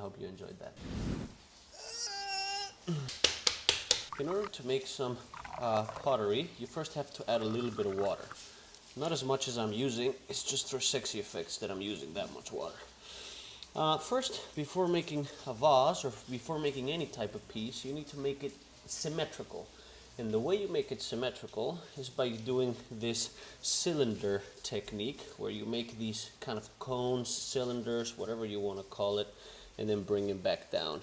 hope you enjoyed that. In order to make some pottery, you first have to add a little bit of water. Not as much as I'm using, it's just for sexy effects that I'm using that much water. First, before making a vase or before making any type of piece, you need to make it symmetrical. And the way you make it symmetrical is by doing this cylinder technique, where you make these kind of cones, cylinders, whatever you want to call it, and then bring it back down.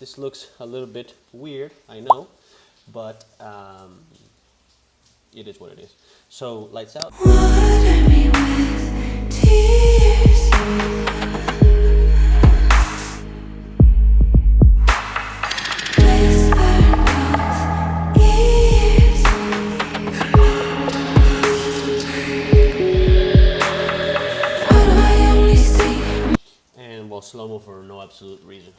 This looks a little bit weird, I know, but it is what it is. So, lights out. Water me with tears. And well, slow-mo for no absolute reason.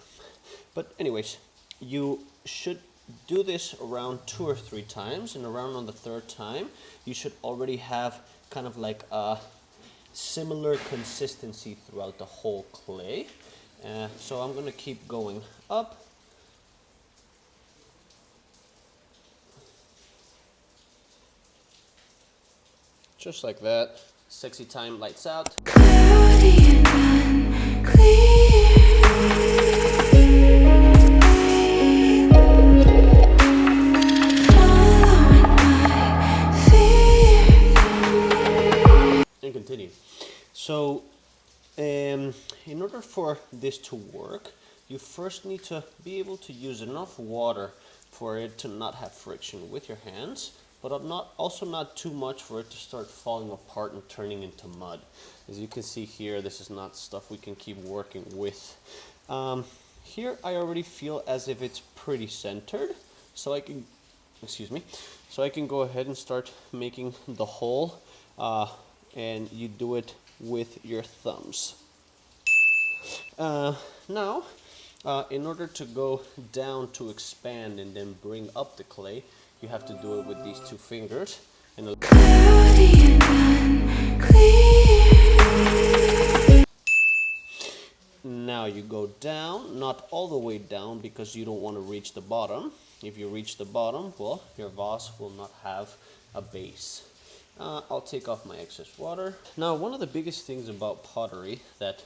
But anyways, you should do this around 2 or 3 times, and around on the 3rd time you should already have kind of like a similar consistency throughout the whole clay. So I'm going to keep going up. Just like that. Sexy time, lights out. And continue. So, in order for this to work, you first need to be able to use enough water for it to not have friction with your hands, but also not too much for it to start falling apart and turning into mud. As you can see here, this is not stuff we can keep working with. Here I already feel as if it's pretty centered, so I can, so I can go ahead and start making the hole, and you do it with your thumbs. Now, in order to go down to expand and then bring up the clay, you have to do it with these 2 fingers. And now you go down, not all the way down because you don't want to reach the bottom. If you reach the bottom, well, your vase will not have a base. I'll take off my excess water. Now, one of the biggest things about pottery that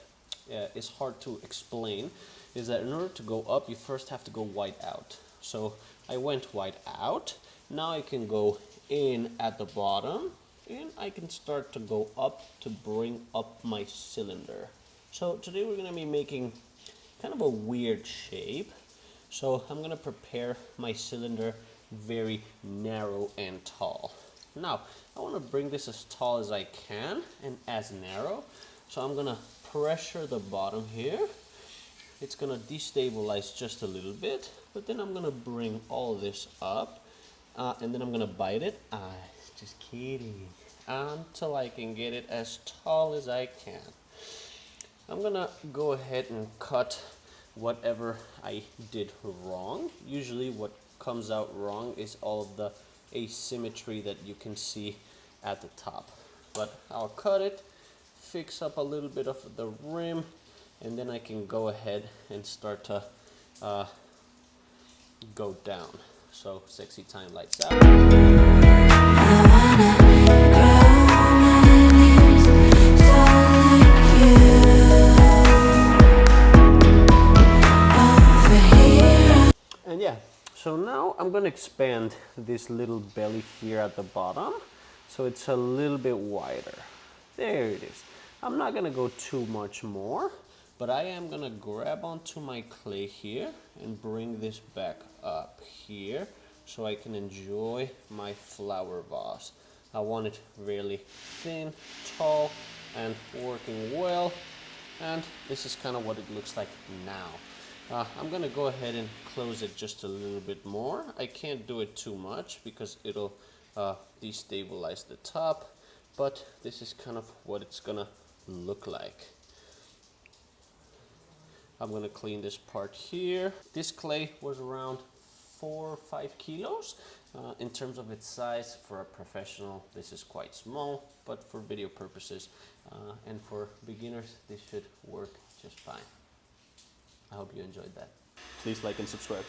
is hard to explain is that in order to go up, you first have to go wide out. So I went wide out. Now I can go in at the bottom, and I can start to go up to bring up my cylinder. So today we're going to be making kind of a weird shape. So I'm going to prepare my cylinder very narrow and tall. Now, I want to bring this as tall as I can and as narrow. So I'm going to pressure the bottom here. It's going to destabilize just a little bit, but then I'm going to bring all this up, and then I'm going to bite it. Just kidding. Until I can get it as tall as I can. I'm going to go ahead and cut whatever I did wrong. Usually what comes out wrong is all of the asymmetry that you can see at the top. But I'll cut it, fix up a little bit of the rim, and then I can go ahead and start to go down. So sexy time, lights out. And yeah, so now I'm going to expand this little belly here at the bottom so it's a little bit wider. There it is. I'm not going to go too much more, but I am going to grab onto my clay here and bring this back up here so I can enjoy my flower vase. I want it really thin, tall, and working well, and this is kind of what it looks like now. I'm going to go ahead and close it just a little bit more. I can't do it too much because it'll destabilize the top, but this is kind of what it's going to look like. I'm going to clean this part here. This clay was around 4 or 5 kilos. In terms of its size, for a professional, this is quite small, but for video purposes and for beginners, this should work just fine. I hope you enjoyed that. Please like and subscribe.